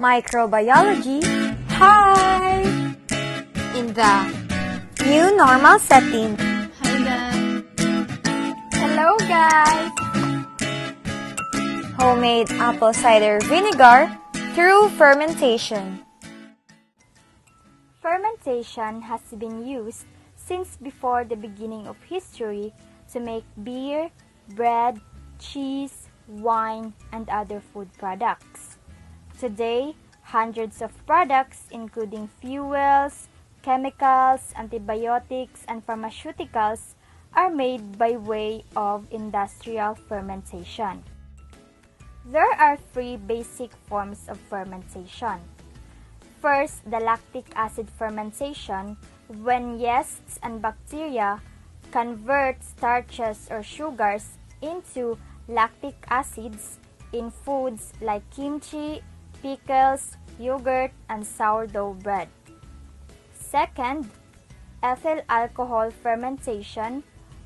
microbiology. Hi! In the new normal setting. Hi guys! Hello guys! Homemade apple cider vinegar through fermentation. Fermentation has been used since before the beginning of history to make beer, bread, cheese, wine, and other food products. Today, hundreds of products including fuels, chemicals, antibiotics, and pharmaceuticals are made by way of industrial fermentation. There are three basic forms of fermentation. First, the lactic acid fermentation, when yeasts and bacteria convert starches or sugars into lactic acids in foods like kimchi, pickles, yogurt, and sourdough bread. Second, ethyl alcohol fermentation,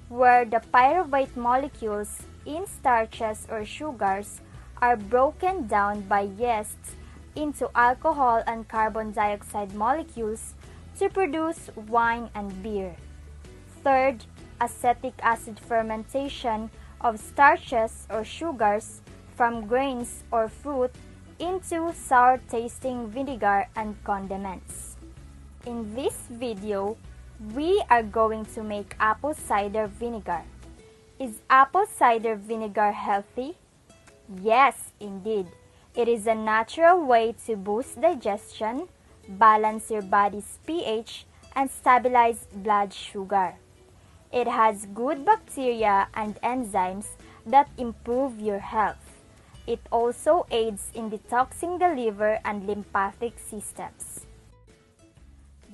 where the pyruvate molecules in starches or sugars are broken down by yeasts into alcohol and carbon dioxide molecules to produce wine and beer. Third, acetic acid fermentation of starches or sugars from grains or fruit into sour-tasting vinegar and condiments. In this video, we are going to make apple cider vinegar. Is apple cider vinegar healthy? Yes, indeed. It is a natural way to boost digestion, balance your body's pH, and stabilize blood sugar. It has good bacteria and enzymes that improve your health. It also aids in detoxing the liver and lymphatic systems.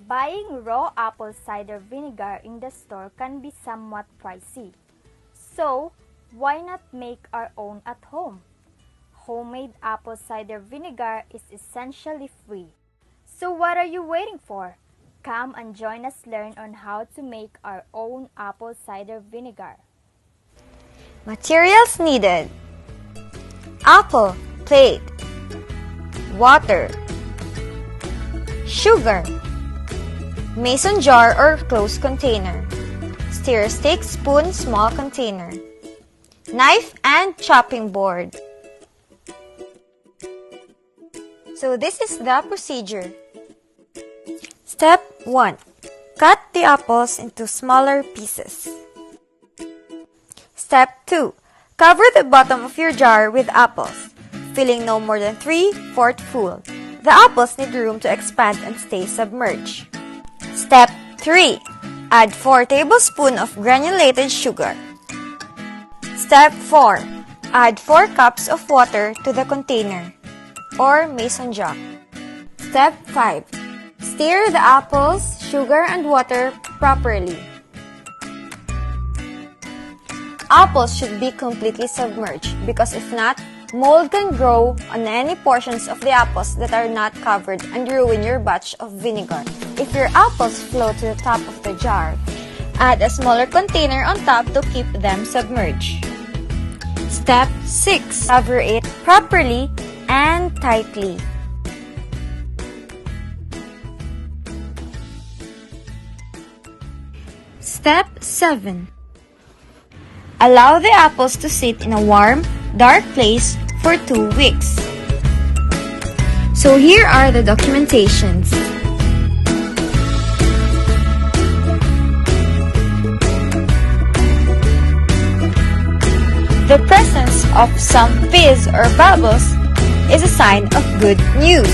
Buying raw apple cider vinegar in the store can be somewhat pricey. So, why not make our own at home? Homemade apple cider vinegar is essentially free. So what are you waiting for? Come and join us learn on how to make our own apple cider vinegar. Materials needed: apple, plate, water, sugar, mason jar or closed container, stir stick, spoon, small container, knife and chopping board. So this is the procedure. Step 1. Cut the apples into smaller pieces. Step 2. Cover the bottom of your jar with apples, filling no more than 3/4 full. The apples need room to expand and stay submerged. Step 3. Add 4 tablespoons of granulated sugar. Step 4. Add 4 cups of water to the container or mason jar. Step 5. Stir the apples, sugar, and water properly. Apples should be completely submerged because if not, mold can grow on any portions of the apples that are not covered and ruin your batch of vinegar. If your apples float to the top of the jar, add a smaller container on top to keep them submerged. Step 6. Cover it properly and tightly. Step 7. Allow the apples to sit in a warm, dark place for 2 weeks. So here are the documentations. The presence of some fizz or bubbles is a sign of good news.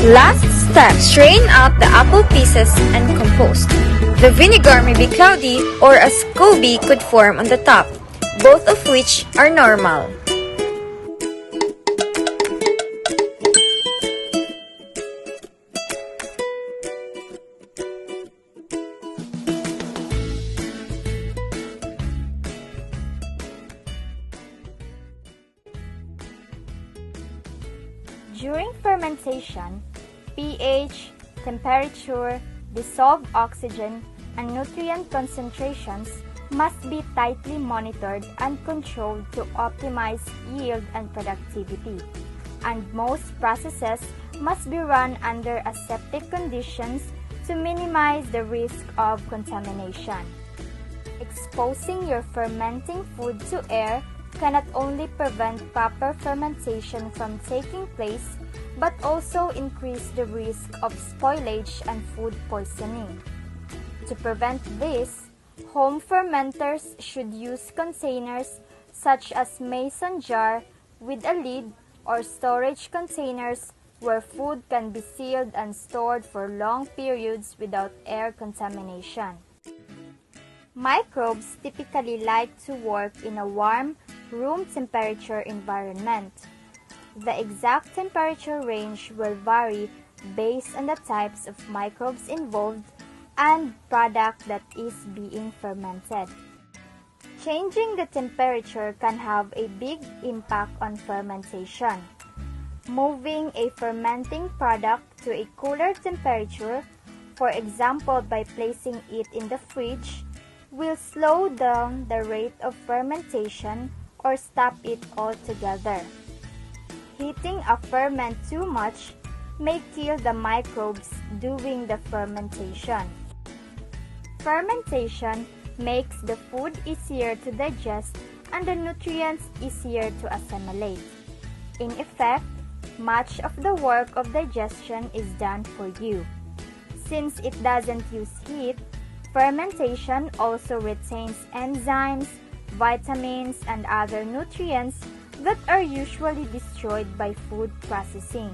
Last step, strain out the apple pieces and compost. The vinegar may be cloudy or a SCOBY could form on the top, both of which are normal. During fermentation, pH, temperature, dissolved oxygen, and nutrient concentrations must be tightly monitored and controlled to optimize yield and productivity. And most processes must be run under aseptic conditions to minimize the risk of contamination. Exposing your fermenting food to air can not only prevent proper fermentation from taking place, but also increase the risk of spoilage and food poisoning. To prevent this, home fermenters should use containers such as mason jar with a lid or storage containers where food can be sealed and stored for long periods without air contamination. Microbes typically like to work in a warm, room temperature environment. The exact temperature range will vary based on the types of microbes involved and product that is being fermented. Changing the temperature can have a big impact on fermentation. Moving a fermenting product to a cooler temperature, for example by placing it in the fridge, will slow down the rate of fermentation or stop it altogether. Heating a ferment too much may kill the microbes during the fermentation. Fermentation makes the food easier to digest and the nutrients easier to assimilate. In effect, much of the work of digestion is done for you. Since it doesn't use heat, fermentation also retains enzymes, vitamins, and other nutrients that are usually destroyed by food processing.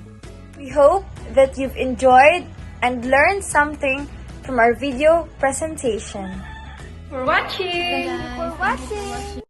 We hope that you've enjoyed and learned something from our video presentation. For watching! Thank you for watching!